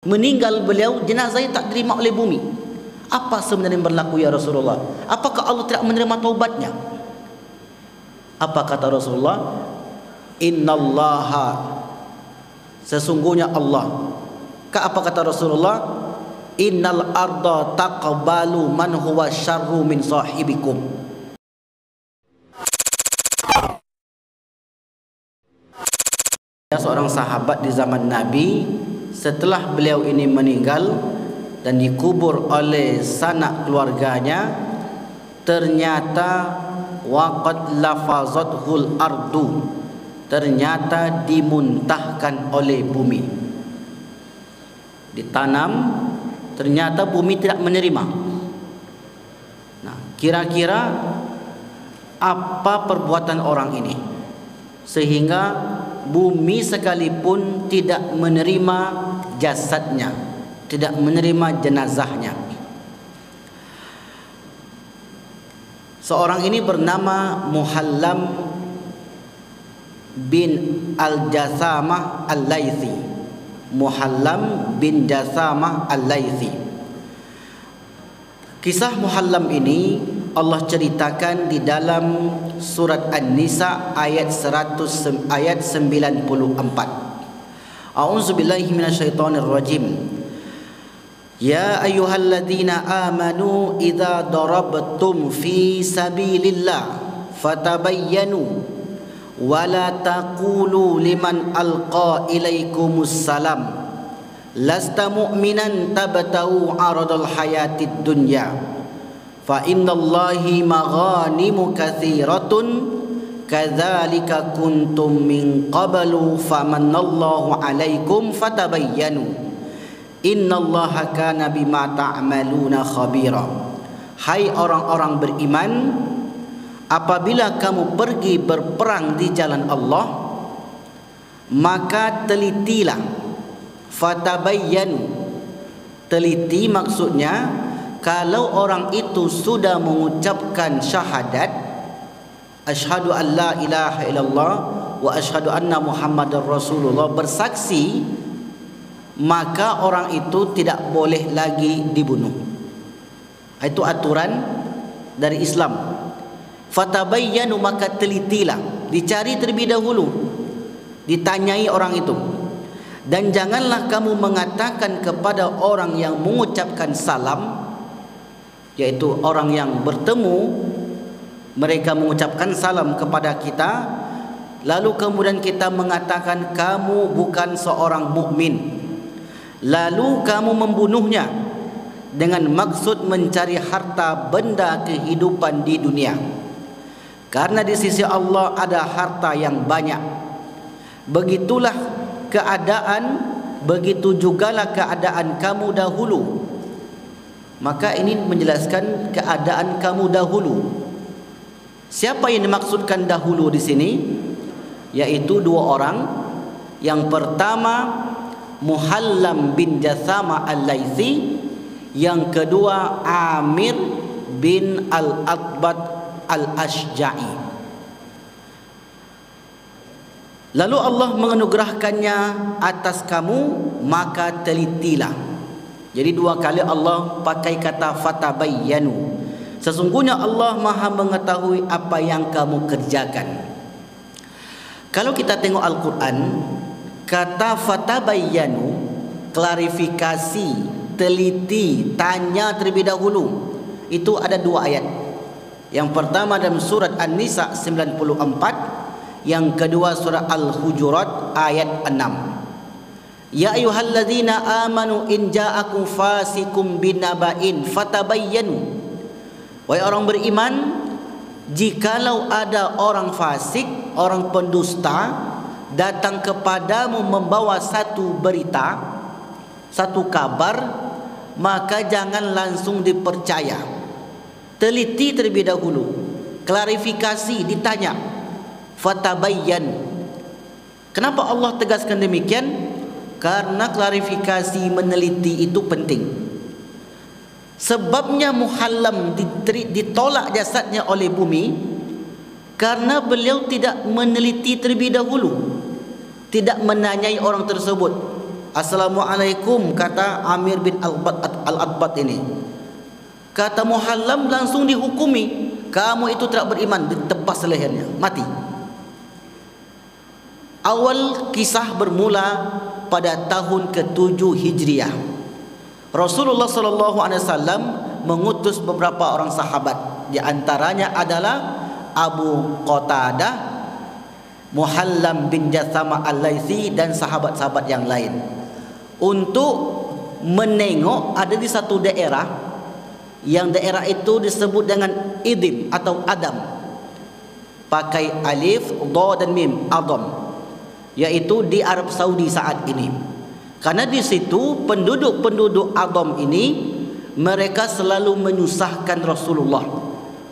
Meninggal beliau, jenazahnya tak diterima oleh bumi. Apa sebenarnya yang berlaku ya Rasulullah? Apakah Allah tidak menerima taubatnya? Apa kata Rasulullah? Innallaha, sesungguhnya Allah. Apa kata Rasulullah? Innal arda taqbalu man huwa syarru min sahibikum. Seorang sahabat di zaman Nabi, setelah beliau ini meninggal dan dikubur oleh sanak keluarganya, ternyata waqad lafazathul ardu, ternyata dimuntahkan oleh bumi. Ditanam, ternyata bumi tidak menerima. Nah, kira-kira apa perbuatan orang ini sehingga bumi sekalipun tidak menerima jasadnya, tidak menerima jenazahnya? Seorang ini bernama Muhallam bin Al-Jasamah Al-Laythi. Muhallam bin Jasamah Al-Laythi. Kisah Muhallam ini Allah ceritakan di dalam surat An-Nisa ayat 94. A'udzubillahi minasyaitonir rajim. Ya ayyuhalladzina amanu idza darabtum fi sabilillah fatabayyanu wa la taqulu liman alqa ilaikumus salam lasta mu'minan tabtau 'aradal hayatid dunya fa innallahi maghanimu katsiratun kadzalika kuntum min qablu famannallahu 'alaikum fatabayyanu innallaha kana bima ta'maluna khabira. Hai orang-orang beriman, apabila kamu pergi berperang di jalan Allah, maka telitilah. Fatabayyanu, teliti maksudnya kalau orang itu sudah mengucapkan syahadat, asyhadu an la ilaha illallah wa asyhadu anna muhammadar rasulullah, bersaksi, maka orang itu tidak boleh lagi dibunuh. Itu aturan dari Islam. Fatabayyanu, maka telitilah, dicari terlebih dahulu, ditanyai orang itu. Dan janganlah kamu mengatakan kepada orang yang mengucapkan salam, yaitu orang yang bertemu, mereka mengucapkan salam kepada kita, lalu kemudian kita mengatakan kamu bukan seorang mukmin, lalu kamu membunuhnya dengan maksud mencari harta benda kehidupan di dunia. Karena di sisi Allah ada harta yang banyak. Begitulah keadaan, begitu jugalah keadaan kamu dahulu. Maka ini menjelaskan keadaan kamu dahulu. Siapa yang dimaksudkan dahulu di sini? Yaitu dua orang. Yang pertama Muhallam bin Jasamah Al-Laythi, yang kedua Amir bin Al-Atbat Al-Ashja'i. Lalu Allah menganugerahkannya atas kamu, maka telitilah. Jadi dua kali Allah pakai kata fatabayyanu. Sesungguhnya Allah Maha mengetahui apa yang kamu kerjakan. Kalau kita tengok Al-Quran, kata fatabayyanu, klarifikasi, teliti, tanya terlebih dahulu, itu ada dua ayat. Yang pertama dalam surat An-Nisa 94, yang kedua surah Al-Hujurat ayat 6. Ya ayyuhalladzina amanu in ja'akum fasikum binaba'in fatabayyanu. Wahai orang beriman, jikalau ada orang fasik, orang pendusta datang kepadamu membawa satu berita, satu kabar, maka jangan langsung dipercaya. Teliti terlebih dahulu, klarifikasi, ditanya. Fatabayyan. Kenapa Allah tegaskan demikian? Karena klarifikasi, meneliti itu penting. Sebabnya Muhallam ditolak jasadnya oleh bumi karena beliau tidak meneliti terlebih dahulu, tidak menanyai orang tersebut. Assalamualaikum, kata Amir bin Al-Adbat ini. Kata Muhallam langsung dihukumi, kamu itu tidak beriman, ditebas lehernya, mati. Awal kisah bermula pada tahun ke-7 Hijriah. Rasulullah SAW mengutus beberapa orang sahabat, di antaranya adalah Abu Qatadah, Muhallam bin Jathama Al-Laitsi dan sahabat-sahabat yang lain, untuk menengok ada di satu daerah, yang daerah itu disebut dengan Idim atau Adam, pakai alif, dha dan mim, Adam, yaitu di Arab Saudi saat ini. Karena di situ penduduk-penduduk Adam ini, mereka selalu menyusahkan Rasulullah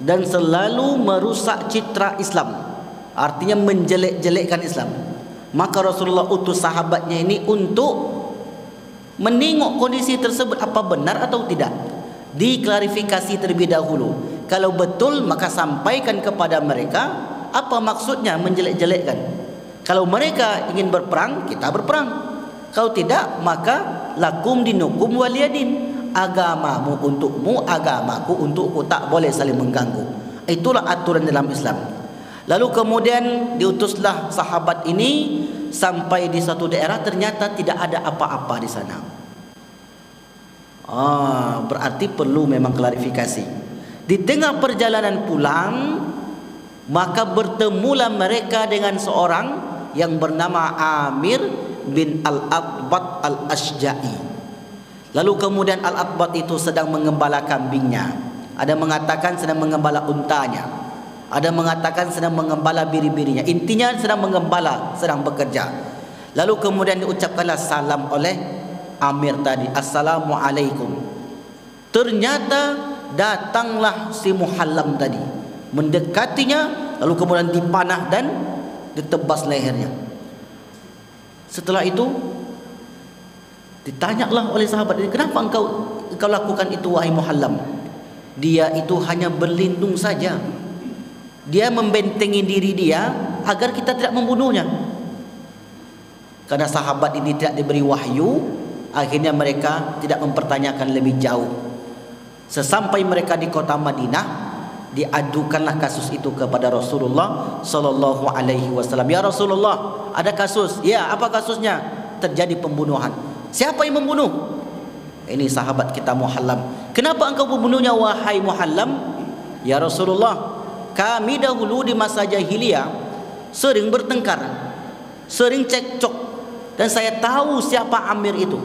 dan selalu merusak citra Islam, artinya menjelek-jelekkan Islam. Maka Rasulullah utus sahabatnya ini untuk menengok kondisi tersebut, apa benar atau tidak, diklarifikasi terlebih dahulu. Kalau betul, maka sampaikan kepada mereka apa maksudnya menjelek-jelekkan. Kalau mereka ingin berperang, kita berperang. Kalau tidak, maka lakum dinukum waliyadin, agamamu untukmu, agamaku untukku, tak boleh saling mengganggu. Itulah aturan dalam Islam. Lalu kemudian diutuslah sahabat ini sampai di satu daerah, ternyata tidak ada apa-apa di sana. Berarti perlu memang klarifikasi. Di tengah perjalanan pulang, maka bertemulah mereka dengan seorang yang bernama Amir bin Al-Adbat Al-Ashja'i. Lalu kemudian Al-Adbat itu sedang mengembala kambingnya. Ada mengatakan sedang mengembala untanya, ada mengatakan sedang mengembala biri-birinya. Intinya sedang mengembala, sedang bekerja. Lalu kemudian diucapkanlah salam oleh Amir tadi, Assalamualaikum. Ternyata datanglah si Muhallam tadi, mendekatinya, lalu kemudian dipanah dan ditebas lehernya. Setelah itu ditanyalah oleh sahabat ini, kenapa engkau lakukan itu wahai Muhallam? Dia itu hanya berlindung saja, dia membentengi diri dia agar kita tidak membunuhnya. Karena sahabat ini tidak diberi wahyu, akhirnya mereka tidak mempertanyakan lebih jauh. Sesampai mereka di kota Madinah, diadukanlah kasus itu kepada Rasulullah sallallahu alaihi wasallam. Ya Rasulullah, ada kasus. Ya, apa kasusnya? Terjadi pembunuhan. Siapa yang membunuh? Ini sahabat kita Muhallam. Kenapa engkau membunuhnya wahai Muhallam? Ya Rasulullah, kami dahulu di masa jahiliyah sering bertengkar, sering cekcok, dan saya tahu siapa Amir itu.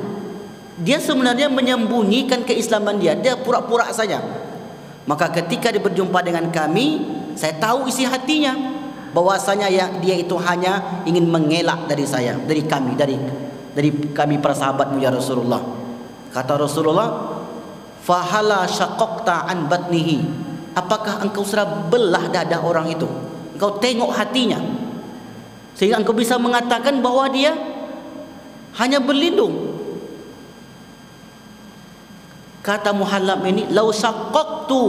Dia sebenarnya menyembunyikan keislaman dia, dia pura-pura saja. Maka ketika dia berjumpa dengan kami, saya tahu isi hatinya, bahwasanya dia itu hanya ingin mengelak dari saya, dari kami para sahabatmu ya Rasulullah. Kata Rasulullah, fahala syaqaqta an batnihi, apakah engkau sudah belah dada orang itu? Engkau tengok hatinya, sehingga engkau bisa mengatakan bahwa dia hanya berlindung. Kata Muhallam ini, lau syaqqaqtu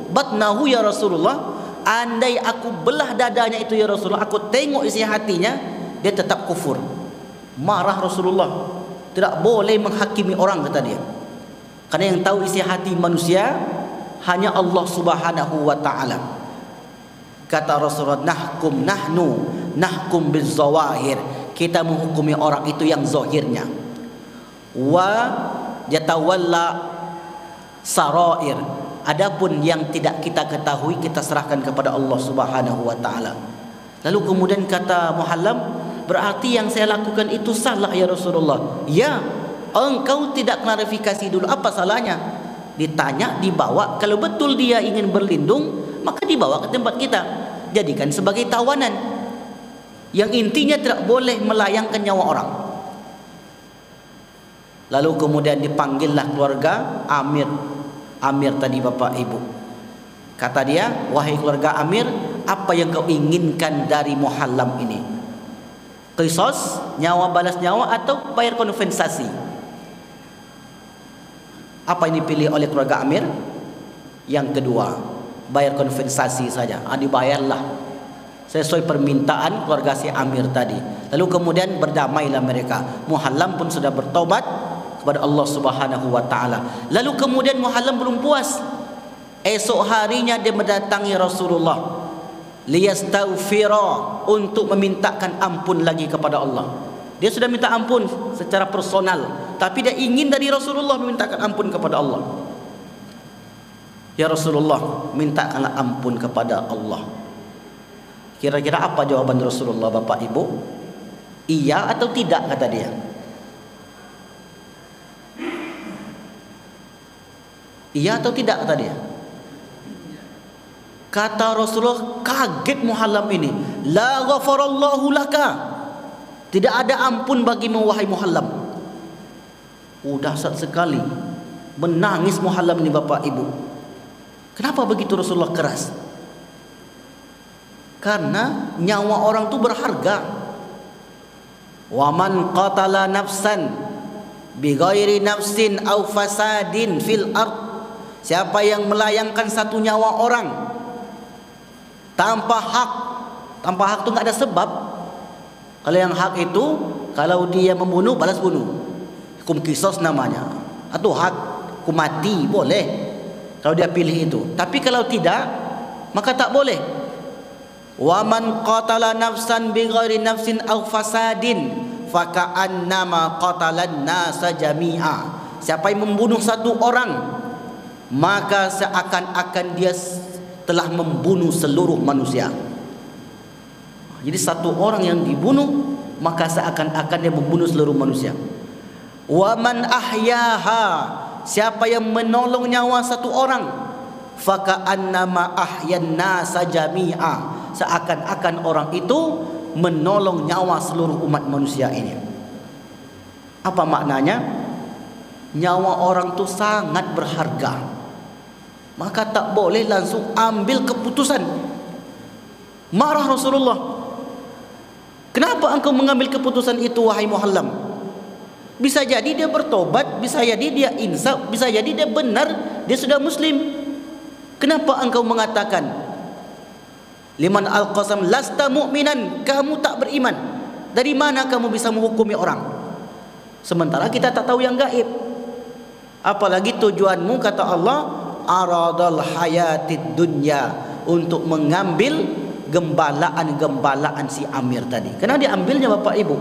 batnahu ya Rasulullah, andai aku belah dadanya itu ya Rasulullah, aku tengok isi hatinya, dia tetap kufur. Marah Rasulullah, tidak boleh menghakimi orang, kata dia. Karena yang tahu isi hati manusia hanya Allah Subhanahu wa ta'ala. Kata Rasulullah, nahkum bizawahir, kita menghukumi orang itu yang zahirnya. Wa yatawalla sarair, adapun yang tidak kita ketahui kita serahkan kepada Allah Subhanahu wa ta'ala. Lalu kemudian kata Muhallam, berarti yang saya lakukan itu salah ya Rasulullah. Ya, engkau tidak klarifikasi dulu, apa salahnya? Ditanya, dibawa. Kalau betul dia ingin berlindung, maka dibawa ke tempat kita, jadikan sebagai tawanan, yang intinya tidak boleh melayangkan nyawa orang. Lalu kemudian dipanggillah keluarga Amir tadi, bapak ibu. Kata dia, wahai keluarga Amir, apa yang kau inginkan dari Muhallam ini? Qisas, nyawa balas nyawa, atau bayar kompensasi? Apa yang dipilih oleh keluarga Amir? Yang kedua, bayar kompensasi saja. Dibayarlah sesuai permintaan keluarga si Amir tadi. Lalu kemudian berdamailah mereka. Muhallam pun sudah bertaubat kepada Allah Subhanahu wa taala. Lalu kemudian Muhallam belum puas. Esok harinya dia mendatangi Rasulullah liyastaghfira, untuk memintakan ampun lagi kepada Allah. Dia sudah minta ampun secara personal, tapi dia ingin dari Rasulullah memintakan ampun kepada Allah. Ya Rasulullah, mintakanlah ampun kepada Allah. Kira-kira apa jawaban Rasulullah, Bapak Ibu? Iya atau tidak, kata dia. Iya atau tidak, kata dia. Kata Rasulullah, kaget Muhallam ini. La ghafarallahu laka, tidak ada ampun bagimu wahai Muhallam. Dahsyat sekali. Menangis Muhallam ini, Bapak Ibu. Kenapa begitu Rasulullah keras? Karena nyawa orang itu berharga. Wa man qatala nafsan bighairi nafsin aw fasadin fil ard, siapa yang melayangkan satu nyawa orang tanpa hak itu nggak ada sebab. Kalau yang hak itu, kalau dia membunuh, balas bunuh, hukum qisas namanya, atau hak hukum mati boleh kalau dia pilih itu. Tapi kalau tidak, maka tak boleh. Wa man qatala nafsan bighairi nafsin aw fasadin faka'annama qatalan nasa jami'a, siapa yang membunuh satu orang, maka seakan-akan dia telah membunuh seluruh manusia. Jadi satu orang yang dibunuh, maka seakan-akan dia membunuh seluruh manusia. Wa man ahyaha, siapa yang menolong nyawa satu orang, faka'annama ahyan nasa jami'a, seakan-akan orang itu menolong nyawa seluruh umat manusia ini. Apa maknanya? Nyawa orang itu sangat berharga, maka tak boleh langsung ambil keputusan. Marah Rasulullah, kenapa engkau mengambil keputusan itu wahai Muhallam? Bisa jadi dia bertobat, bisa jadi dia insaf, bisa jadi dia benar, dia sudah muslim. Kenapa engkau mengatakan liman al-qasam lasta mu'minan, kamu tak beriman? Dari mana kamu bisa menghukumi orang? Sementara kita tak tahu yang gaib. Apalagi tujuanmu, kata Allah, aradal hayatid dunya, untuk mengambil gembalaan si Amir tadi. Karena diambilnya, Bapak Ibu,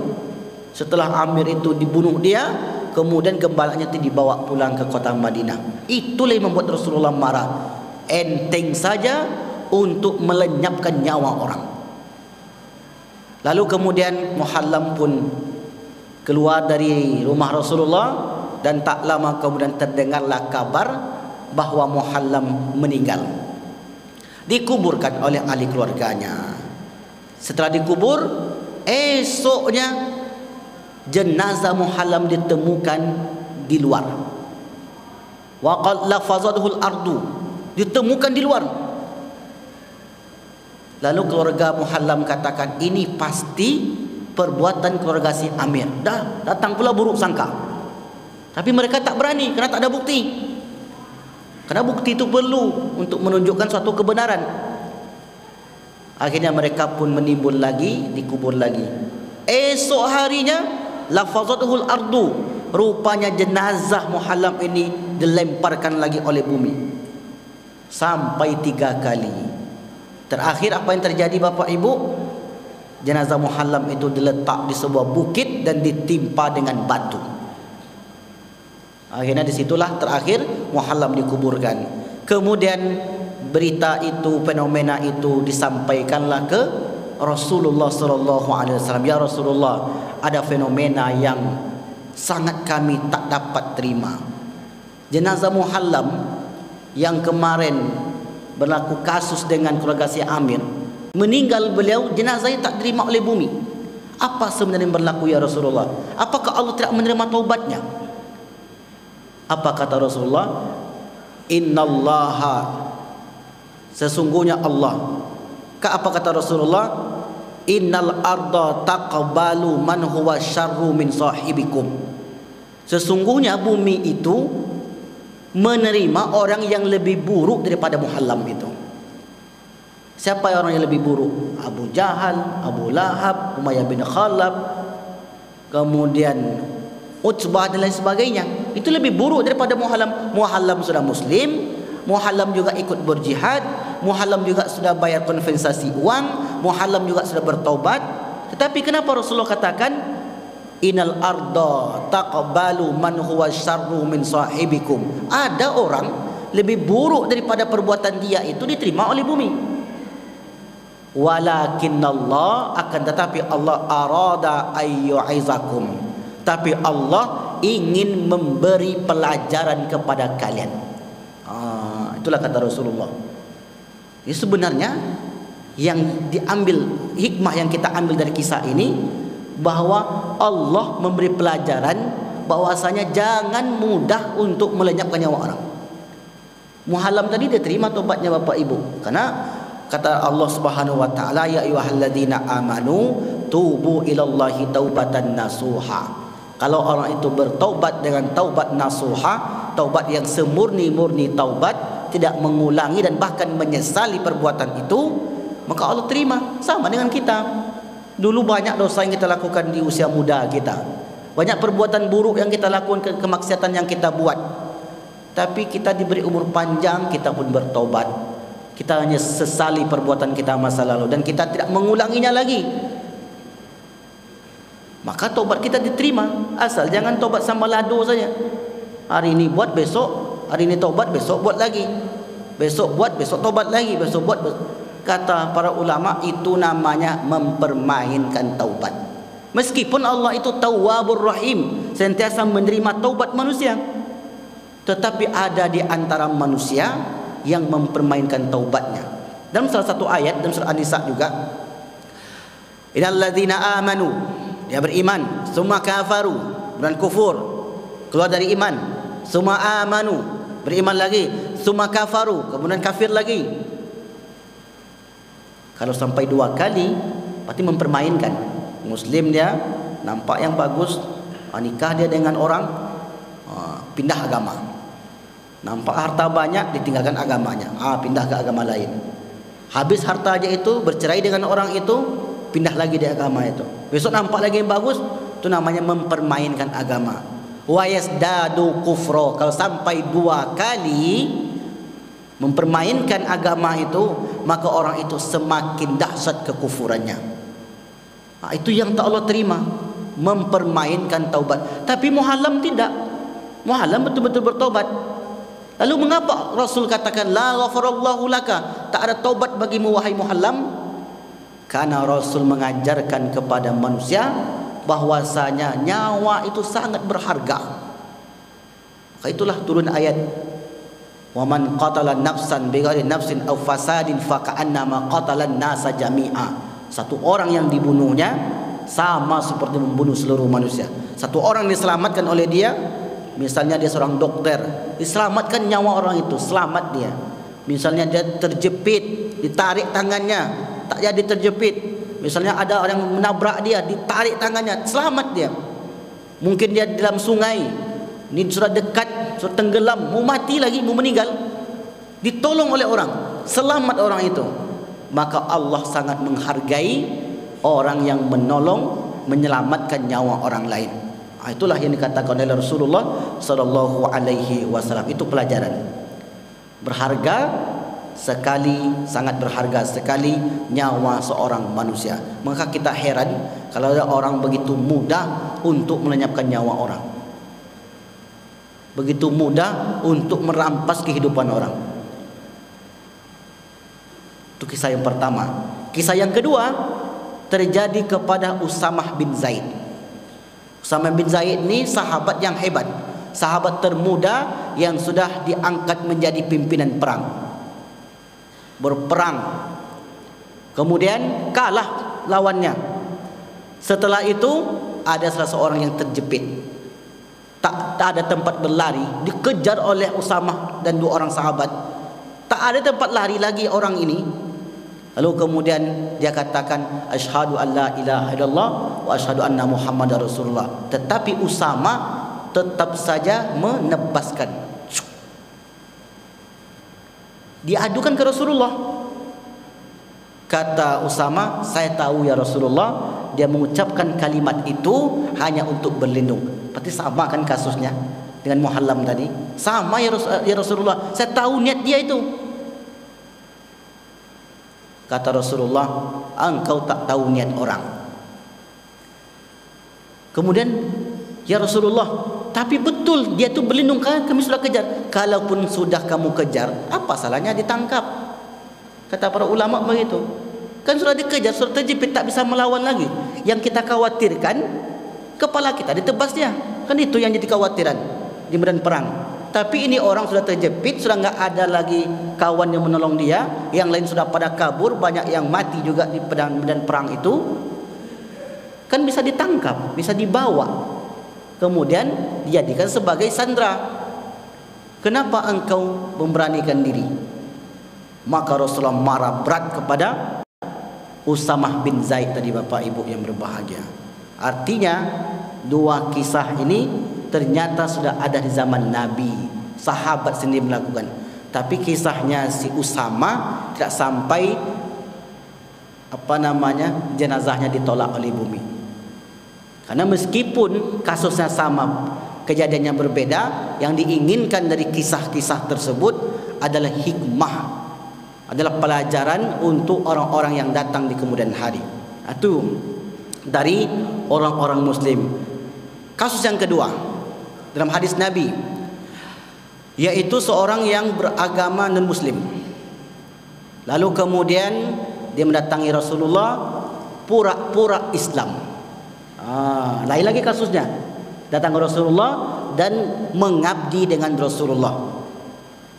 setelah Amir itu dibunuh dia, kemudian gembalanya itu dibawa pulang ke kota Madinah. Itulah yang membuat Rasulullah marah. Enteng saja untuk melenyapkan nyawa orang. Lalu kemudian Muhallam pun keluar dari rumah Rasulullah, dan tak lama kemudian terdengarlah kabar bahwa Muhallam meninggal. Dikuburkan oleh ahli keluarganya. Setelah dikubur, esoknya jenazah Muhallam ditemukan di luar. Wa qad lafazatuhul ardu, ditemukan di luar. Lalu keluarga Muhallam katakan, ini pasti perbuatan keluarga si Amir. Dah datang pula buruk sangka. Tapi mereka tak berani karena tak ada bukti. Karena bukti itu perlu untuk menunjukkan suatu kebenaran. Akhirnya mereka pun menimbun lagi, dikubur lagi. Esok harinya lafazatuhul ardu, rupanya jenazah Muhallam ini dilemparkan lagi oleh bumi sampai 3 kali. Terakhir apa yang terjadi, Bapak Ibu? Jenazah Muhallam itu diletak di sebuah bukit dan ditimpa dengan batu. Akhirnya disitulah terakhir Muhallam dikuburkan. Kemudian berita itu, fenomena itu disampaikanlah ke Rasulullah SAW. Ya Rasulullah, ada fenomena yang sangat kami tak dapat terima. Jenazah Muhallam yang kemarin berlaku kasus dengan keluarga si Amir, meninggal beliau, jenazahnya tak terima oleh bumi. Apa sebenarnya yang berlaku ya Rasulullah? Apakah Allah tidak menerima taubatnya? Apa kata Rasulullah? Innallaha, sesungguhnya Allah. Apa kata Rasulullah? Innal arda taqbalu man huwa syarru min sahibikum. Sesungguhnya bumi itu menerima orang yang lebih buruk daripada Muhallam itu. Siapa orang yang lebih buruk? Abu Jahal, Abu Lahab, Umayyah bin Khalaf, kemudian Utbah dan lain sebagainya. Itu lebih buruk daripada Muhallam. Muhallam sudah Muslim, Muhallam juga ikut berjihad, Muhallam juga sudah bayar kompensasi uang, Muhallam juga sudah bertaubat. Tetapi kenapa Rasulullah katakan innal arda taqbalu man huwa syarru min sahibikum? Ada orang lebih buruk daripada perbuatan dia itu diterima oleh bumi. Walakinnallah, akan tetapi Allah arada ayyu'izakum, tapi Allah ingin memberi pelajaran kepada kalian. Itulah kata Rasulullah. Jadi sebenarnya yang diambil, hikmah yang kita ambil dari kisah ini, bahwa Allah memberi pelajaran bahwasanya jangan mudah untuk melenyapkan nyawa orang. Muhallam tadi dia terima tobatnya Bapak Ibu, karena kata Allah Subhanahu wa taala, ya ayyuhalladzina amanu tubu ilallahi taubatan nasuha. Kalau orang itu bertaubat dengan taubat nasuha, taubat yang semurni-murni taubat, tidak mengulangi dan bahkan menyesali perbuatan itu, maka Allah terima. Sama dengan kita. Dulu banyak dosa yang kita lakukan di usia muda kita, banyak perbuatan buruk yang kita lakukan, kemaksiatan yang kita buat. Tapi kita diberi umur panjang, kita pun bertobat. Kita hanya sesali perbuatan kita masa lalu dan kita tidak mengulanginya lagi. Maka tobat kita diterima. Asal jangan tobat sama lado saja. Hari ini buat, besok hari ini tobat, besok buat lagi, besok buat, besok tobat lagi, besok buat. Kata para ulama, itu namanya mempermainkan taubat. Meskipun Allah itu Tawwabur Rahim, sentiasa menerima taubat manusia, tetapi ada di antara manusia yang mempermainkan taubatnya. Dalam salah satu ayat dalam surah An-Nisa juga, innal ladzina amanu, dia beriman, summa kafaru, dan kufur, keluar dari iman, summa amanu, beriman lagi, summa kafaru, kemudian kafir lagi. Kalau sampai 2 kali, berarti mempermainkan. Muslim dia nampak yang bagus, nikah dia dengan orang, pindah agama. Nampak harta banyak, ditinggalkan agamanya, pindah ke agama lain. Habis harta aja itu, bercerai dengan orang itu, pindah lagi di agama itu. Besok nampak lagi yang bagus, itu namanya mempermainkan agama. Wa yasdadu kufro, kalau sampai 2 kali mempermainkan agama itu, maka orang itu semakin dahsyat kekufurannya. Itu yang tak Allah terima, mempermainkan taubat. Tapi Muhallam tidak. Muhallam betul-betul bertobat. Lalu mengapa Rasul katakan la ghafarallahu laka, tak ada taubat bagimu wahai Muhallam? Karena Rasul mengajarkan kepada manusia bahwasanya nyawa itu sangat berharga. Maka itulah turun ayat, wa man qatala nafsan bighairi nafsin aw fasadin fa ka'annama qatala an-nasa jami'a. Satu orang yang dibunuhnya sama seperti membunuh seluruh manusia. Satu orang diselamatkan oleh dia, misalnya dia seorang dokter, diselamatkan nyawa orang itu, selamat dia. Misalnya dia terjepit, ditarik tangannya, tak jadi terjepit. Misalnya ada orang yang menabrak dia, ditarik tangannya, selamat dia. Mungkin dia dalam sungai, ini sudah dekat, sudah tenggelam, mau mati lagi, mau meninggal, ditolong oleh orang, selamat orang itu. Maka Allah sangat menghargai orang yang menolong, menyelamatkan nyawa orang lain. Itulah yang dikatakan oleh Rasulullah sallallahu alaihi wasallam. Itu pelajaran berharga sekali, sangat berharga sekali nyawa seorang manusia. Maka kita heran kalau ada orang begitu mudah untuk melenyapkan nyawa orang, begitu mudah untuk merampas kehidupan orang. Itu kisah yang pertama. Kisah yang kedua terjadi kepada Usamah bin Zaid. Usamah bin Zaid ini sahabat yang hebat, sahabat termuda yang sudah diangkat menjadi pimpinan perang, berperang, kemudian kalah lawannya. Setelah itu ada salah seorang yang terjepit, tak ada tempat berlari, dikejar oleh Usamah dan 2 orang sahabat. Tak ada tempat lari lagi orang ini. Lalu kemudian dia katakan asyhadu an la ilaha illallah wa asyhadu anna muhammadar rasulullah. Tetapi Usamah tetap saja menebaskan. Diadukan ke Rasulullah. Kata Usama, saya tahu ya Rasulullah, dia mengucapkan kalimat itu hanya untuk berlindung. Berarti sama kan kasusnya dengan Muhallam tadi? Sama ya Rasulullah, saya tahu niat dia itu. Kata Rasulullah, engkau tak tahu niat orang. Kemudian, ya Rasulullah, tapi betul dia tu berlindung kan, kami sudah kejar. Kalaupun sudah kamu kejar, apa salahnya ditangkap? Kata para ulama begitu. Kan sudah dikejar, sudah terjepit, tak bisa melawan lagi. Yang kita khawatirkan, kepala kita ditebas dia. Kan itu yang jadi khawatiran di medan perang. Tapi ini orang sudah terjepit, sudah enggak ada lagi kawan yang menolong dia. Yang lain sudah pada kabur, banyak yang mati juga di medan perang itu. Kan bisa ditangkap, bisa dibawa, kemudian dijadikan sebagai sandera. Kenapa engkau memberanikan diri? Maka Rasulullah marah berat kepada Usamah bin Zaid tadi, Bapak Ibu yang berbahagia. Artinya dua kisah ini ternyata sudah ada di zaman Nabi, sahabat sendiri melakukan. Tapi kisahnya si Usama tidak sampai jenazahnya ditolak oleh bumi. Karena meskipun kasusnya sama, kejadiannya berbeda, yang diinginkan dari kisah-kisah tersebut adalah hikmah, adalah pelajaran untuk orang-orang yang datang di kemudian hari. Itu dari orang-orang Muslim. Kasus yang kedua dalam hadis Nabi, yaitu seorang yang beragama non-Muslim, lalu kemudian dia mendatangi Rasulullah pura-pura Islam. Lain lagi kasusnya, datang ke Rasulullah dan mengabdi dengan Rasulullah.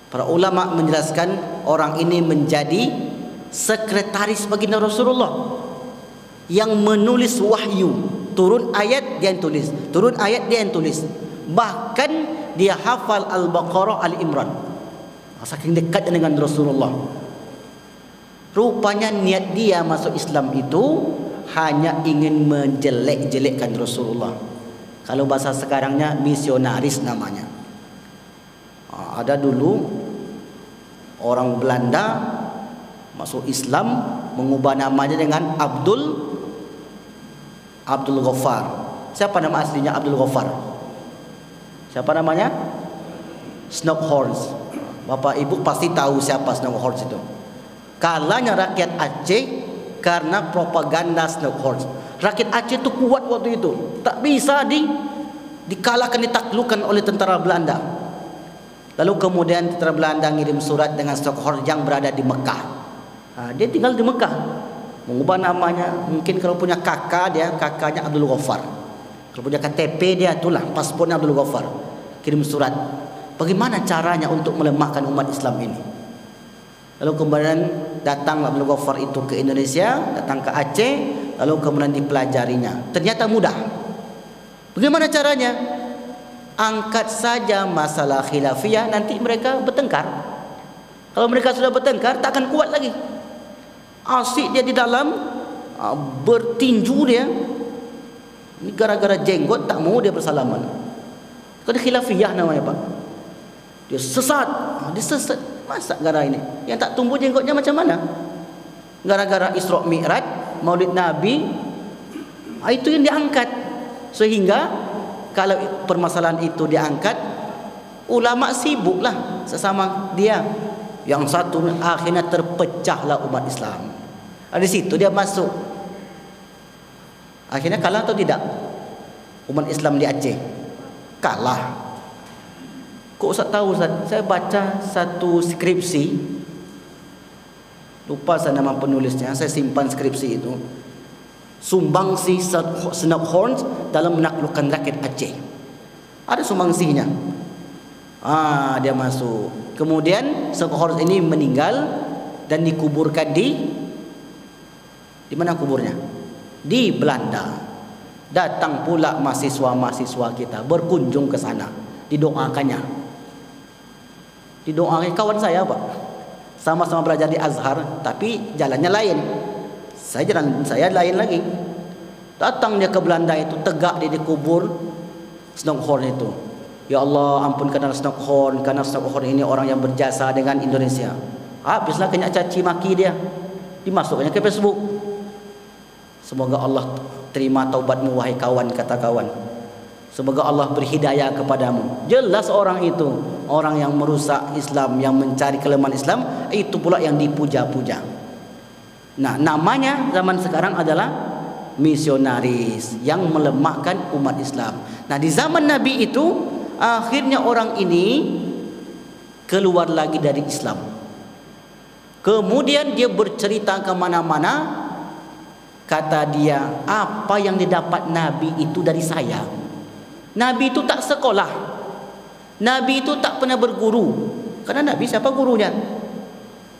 Para ulama menjelaskan orang ini menjadi sekretaris baginda Rasulullah yang menulis wahyu. Turun ayat dia yang tulis, turun ayat dia yang tulis. Bahkan dia hafal Al-Baqarah, Al-Imran. Saking dekat dengan Rasulullah. Rupanya niat dia masuk Islam itu hanya ingin menjelek-jelekkan Rasulullah. Kalau bahasa sekarangnya misionaris namanya. Ada dulu orang Belanda masuk Islam, mengubah namanya dengan Abdul Ghaffar. Siapa nama aslinya Abdul Ghaffar? Siapa namanya? Snockhorst. Bapak Ibu pasti tahu siapa Snockhorst itu. Kalahnya rakyat Aceh karena propaganda Snockhorst. Rakyat Aceh itu kuat waktu itu, tak bisa dikalahkan, ditaklukkan oleh tentara Belanda. Lalu kemudian tentara Belanda ngirim surat dengan Snockhorst yang berada di Mekah. Dia tinggal di Mekah, mengubah namanya. Mungkin kalau punya kakak, dia kakaknya Abdul Ghaffar. Kalau punya KTP dia itulah paspornya Abdul Ghaffar. Kirim surat. Bagaimana caranya untuk melemahkan umat Islam ini? Lalu kemudian datang Abdul Ghaffar itu ke Indonesia, datang ke Aceh, lalu kemudian dipelajarinya. Ternyata mudah. Bagaimana caranya? Angkat saja masalah khilafiyah, nanti mereka bertengkar. Kalau mereka sudah bertengkar, tak akan kuat lagi. Asik dia di dalam, bertinju dia. Ini gara-gara jenggot tak mau dia bersalaman. Kalau khilafiyah namanya Pak. Dia sesat, dia sesat. Masa gara ini? Yang tak tumbuh jenggotnya macam mana? Gara-gara Isra Mi'raj, Maulid Nabi, itu yang diangkat. Sehingga kalau permasalahan itu diangkat, ulama sibuklah sesama dia. Yang satu akhirnya terpecahlah umat Islam. Di situ dia masuk. Akhirnya kalah atau tidak? Umat Islam di Aceh kalah. Kok Ustaz tahu Ustaz? Saya baca satu skripsi, lupa saya nama penulisnya, saya simpan skripsi itu. Sumbangsi Snockhorst dalam menaklukkan rakyat Aceh. Ada sumbangsinya. Dia masuk. Kemudian Snockhorst ini meninggal dan dikuburkan di mana kuburnya? Di Belanda. Datang pula mahasiswa-mahasiswa kita berkunjung ke sana, didoakannya. Didoakan kawan saya Pak. Sama-sama belajar di Azhar, tapi jalannya lain. Jalan saya lain lagi. Datang dia ke Belanda itu, tegak dia dikubur Snockhorst itu. Ya Allah, ampunkanlah Snockhorst, karena Snockhorst ini orang yang berjasa dengan Indonesia. Habislah kena caci maki dia. dimasukkannya ke Facebook. Semoga Allah terima taubatmu wahai kawan, kata kawan. Semoga Allah berhidayah kepadamu. Jelas orang itu orang yang merusak Islam, yang mencari kelemahan Islam, itu pula yang dipuja-puja. Nah, namanya zaman sekarang adalah misionaris yang melemahkan umat Islam. Nah, di zaman Nabi itu akhirnya orang ini keluar lagi dari Islam. Kemudian dia bercerita ke mana-mana. Kata dia, apa yang didapat Nabi itu dari saya. Nabi itu tak sekolah, Nabi itu tak pernah berguru. Karena Nabi siapa gurunya?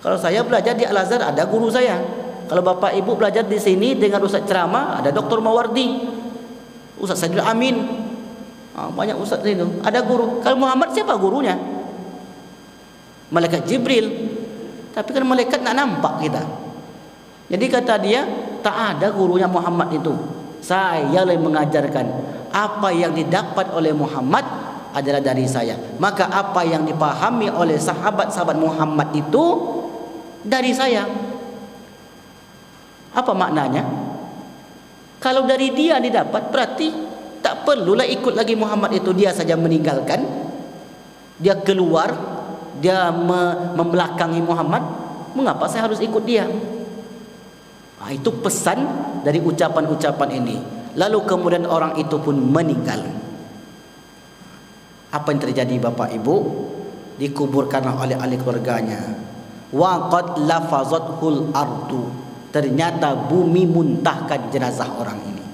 Kalau saya belajar di Al-Azhar, ada guru saya. Kalau bapak ibu belajar di sini dengan ustaz ceramah, ada Dr. Mawardi, Ustaz Saidul Amin, banyak ustaz itu, ada guru. Kalau Muhammad siapa gurunya? Malaikat Jibril. Tapi kan malaikat nak nampak kita. Jadi kata dia, tak ada gurunya Muhammad itu. Saya yang mengajarkan. Apa yang didapat oleh Muhammad adalah dari saya. Maka apa yang dipahami oleh sahabat-sahabat Muhammad itu dari saya. Apa maknanya? Kalau dari dia didapat, berarti tak perlulah ikut lagi Muhammad itu. Dia saja meninggalkan, dia keluar, dia membelakangi Muhammad. Mengapa saya harus ikut dia? Itu pesan dari ucapan-ucapan ini. Lalu kemudian orang itu pun meninggal. Apa yang terjadi Bapak Ibu? Dikuburkanlah oleh ahli keluarganya. Wa qad lafazathul ardu. Ternyata bumi muntahkan jenazah orang ini.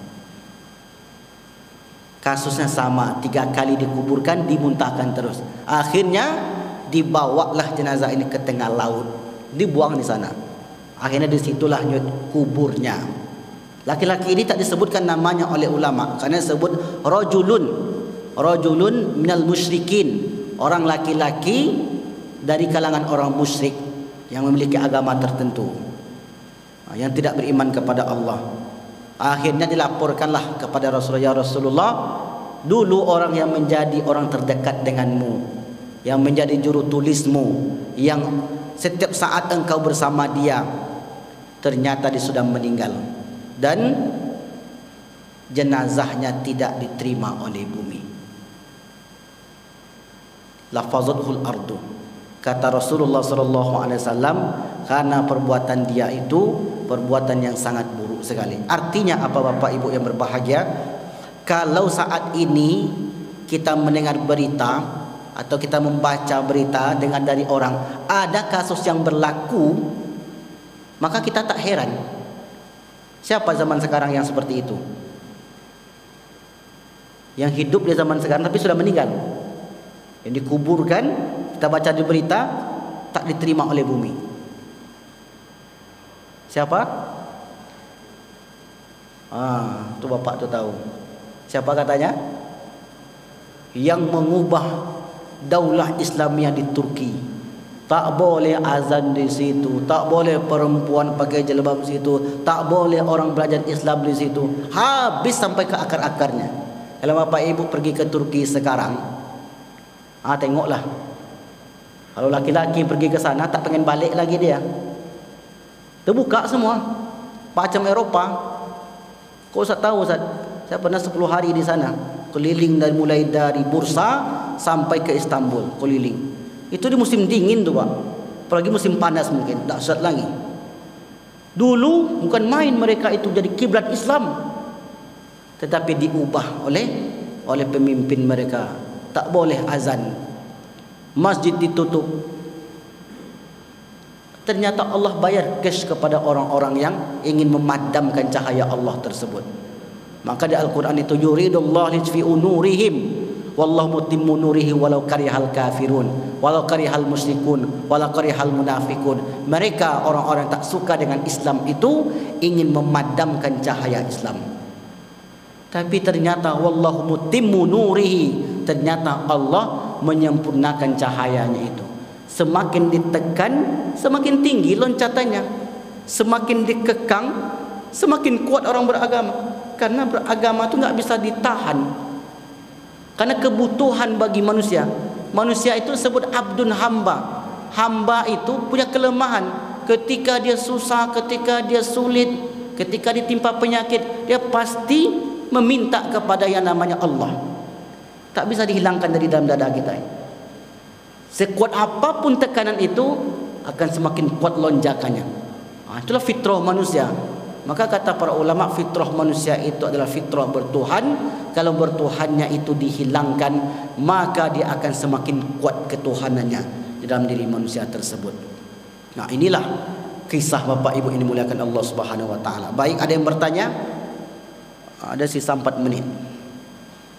Kasusnya sama, 3 kali dikuburkan, dimuntahkan terus. Akhirnya dibawalah jenazah ini ke tengah laut, dibuang di sana. Akhirnya disitulah kuburnya. Laki-laki ini tak disebutkan namanya oleh ulama, karena disebut rajulun minal musyrikin, orang laki-laki dari kalangan orang musyrik yang memiliki agama tertentu, yang tidak beriman kepada Allah. Akhirnya dilaporkanlah kepada Rasulullah, ya Rasulullah, dulu orang yang menjadi orang terdekat denganmu, yang menjadi juru tulismu, yang setiap saat engkau bersama dia, ternyata dia sudah meninggal dan jenazahnya tidak diterima oleh bumi. Lafazathul ardu. Kata Rasulullah SAW, karena perbuatan dia itu perbuatan yang sangat buruk sekali. Artinya apa Bapak Ibu yang berbahagia? Kalau saat ini kita mendengar berita atau kita membaca berita dengan dari orang ada kasus yang berlaku, maka kita tak heran. Siapa zaman sekarang yang seperti itu? Yang hidup di zaman sekarang tapi sudah meninggal, yang dikuburkan, kita baca di berita, tak diterima oleh bumi. Siapa? Tu bapak tu tahu. Siapa katanya? Yang mengubah daulah Islamiyah di Turki. Tak boleh azan di situ, tak boleh perempuan pakai jilbab di situ, tak boleh orang belajar Islam di situ. Habis sampai ke akar-akarnya. Kalau Bapak Ibu pergi ke Turki sekarang, tengoklah. Kalau laki-laki pergi ke sana tak pengen balik lagi dia. Terbuka semua, macam Eropa. Kau Ustaz tahu Ustaz? Saya pernah 10 hari di sana, keliling mulai dari Bursa sampai ke Istanbul, keliling. Itu di musim dingin tu Pak. Apalagi musim panas mungkin dahsyat lagi. Dulu bukan main mereka itu jadi kiblat Islam, tetapi diubah oleh pemimpin mereka. Tak boleh azan, masjid ditutup. Ternyata Allah bayar cash kepada orang-orang yang ingin memadamkan cahaya Allah tersebut. Maka di Al-Quran itu yuridullahu liyutfi'u nurihim wallahu mutimmu nurihi walau karihal kafirun walau karihal musyrikun walau karihal munafikun. Mereka orang-orang tak suka dengan Islam itu ingin memadamkan cahaya Islam. Tapi ternyata wallahu mutimmu nurihi, ternyata Allah menyempurnakan cahayanya itu. Semakin ditekan, semakin tinggi loncatannya. Semakin dikekang, semakin kuat orang beragama. Karena beragama itu nggak bisa ditahan. Karena kebutuhan bagi manusia. Manusia itu disebut abdun hamba. Hamba itu punya kelemahan. ketika dia susah, ketika dia sulit, ketika ditimpa penyakit, dia pasti meminta kepada yang namanya Allah. Tak bisa dihilangkan dari dalam dada kita. Sekuat apapun tekanan itu, akan semakin kuat lonjakannya. Itulah fitrah manusia. Maka kata para ulama, fitrah manusia itu adalah fitrah bertuhan. Kalau bertuhannya itu dihilangkan, maka dia akan semakin kuat ketuhanannya di dalam diri manusia tersebut. Nah, inilah kisah Bapak Ibu ini dimuliakan Allah Subhanahu wa taala. Baik, ada yang bertanya? Ada sisa 4 menit.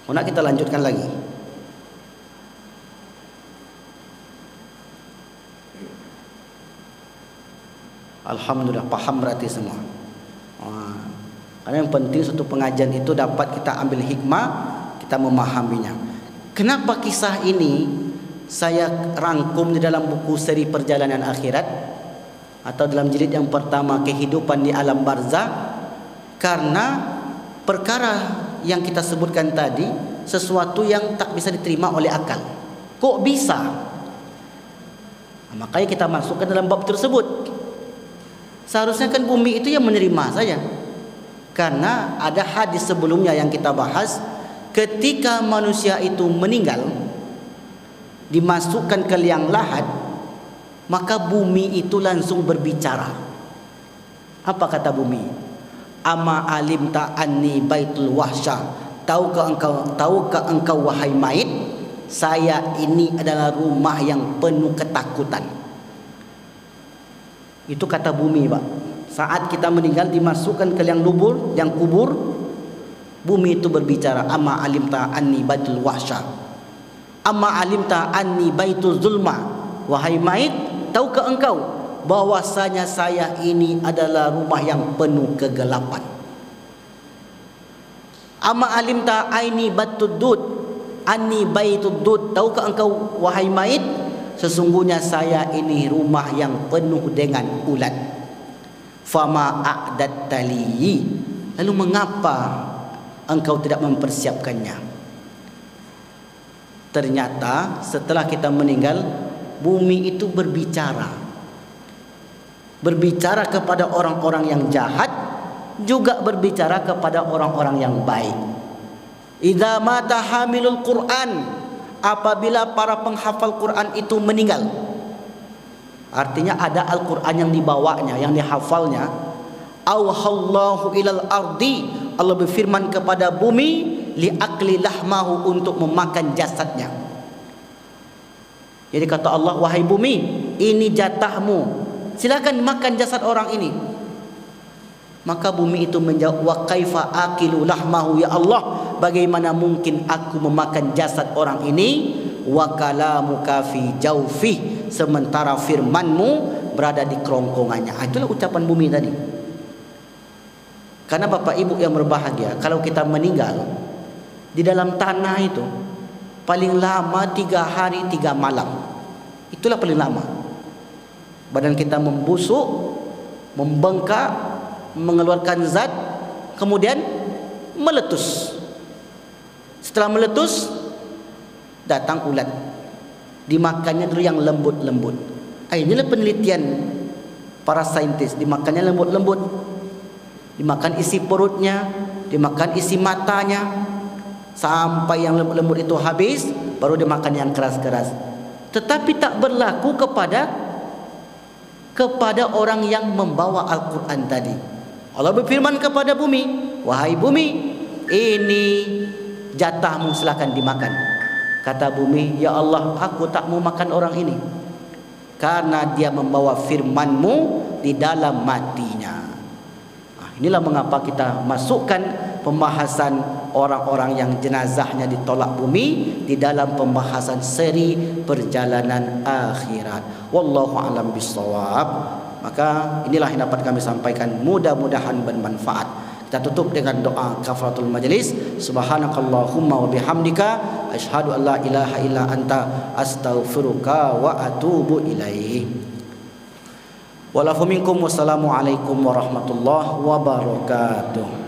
Nak kita lanjutkan lagi. Alhamdulillah, paham berarti semua. Karena yang penting satu pengajian itu dapat kita ambil hikmah, kita memahaminya. Kenapa kisah ini saya rangkum di dalam buku seri Perjalanan Akhirat atau dalam jilid yang pertama, Kehidupan di Alam Barzakh? Karena perkara yang kita sebutkan tadi sesuatu yang tak bisa diterima oleh akal. Kok bisa? Makanya kita masukkan dalam bab tersebut. Seharusnya kan bumi itu yang menerima saja. Karena ada hadis sebelumnya yang kita bahas, ketika manusia itu meninggal, dimasukkan ke liang lahat, maka bumi itu langsung berbicara. Apa kata bumi? Ama alimta anni baitul wahsya, tahukah engkau wahai mayit, saya ini adalah rumah yang penuh ketakutan. Itu kata bumi, Pak. Saat kita meninggal dimasukkan ke liang kubur, bumi itu berbicara, ama alimta anni baitul wahsya, ama alimta anni baitul zulma, wahai mayit, tahukah engkau bahwasanya saya ini adalah rumah yang penuh kegelapan. Ama alimta aini batud dud, anni baitud dud, tahukah engkau wahai mayit, sesungguhnya saya ini rumah yang penuh dengan ulat. Fama a'dattali, lalu mengapa engkau tidak mempersiapkannya? Ternyata setelah kita meninggal, bumi itu berbicara. Berbicara kepada orang-orang yang jahat, juga berbicara kepada orang-orang yang baik. Idza mata hamilul Quran, apabila para penghafal Quran itu meninggal, artinya ada Al-Quran yang dibawanya, yang dihafalnya. Auhallahu ilal ardi, Allah berfirman kepada bumi, liakli lahmahu, untuk memakan jasadnya. Jadi kata Allah, wahai bumi, ini jatahmu, silakan makan jasad orang ini. Maka bumi itu menjawab, wa kaifa akilu lahmahu, ya Allah, bagaimana mungkin aku memakan jasad orang ini? Wa kalamuka fi jawfih, sementara firmanmu berada di kerongkongannya. Itulah ucapan bumi tadi. Karena Bapak Ibu yang berbahagia, kalau kita meninggal di dalam tanah itu paling lama 3 hari 3 malam. Itulah paling lama. Badan kita membusuk, membengkak, mengeluarkan zat, kemudian meletus. Setelah meletus, datang ulat, dimakannya dulu yang lembut-lembut. Inilah penelitian para saintis, dimakannya lembut-lembut, dimakan isi perutnya, dimakan isi matanya, sampai yang lembut-lembut itu habis, baru dimakan yang keras-keras. Tetapi tak berlaku kepada orang yang membawa Al-Quran tadi. Allah berfirman kepada bumi, wahai bumi, ini jatahmu, silakan dimakan. Kata bumi, ya Allah, aku tak mau makan orang ini, karena dia membawa firman-Mu di dalam matinya. Inilah mengapa kita masukkan pembahasan orang-orang yang jenazahnya ditolak bumi di dalam pembahasan seri Perjalanan Akhirat. Wallahu a'lam bissawab. Maka inilah yang dapat kami sampaikan, mudah-mudahan bermanfaat. Kita tutup dengan doa kafaratul majlis. Subhanakallahumma wa bihamdika, asyhadu an la ilaha illa anta, astaghfiruka wa atubu ilaih. Walafu minkum, wassalamu alaikum warahmatullahi wabarakatuh.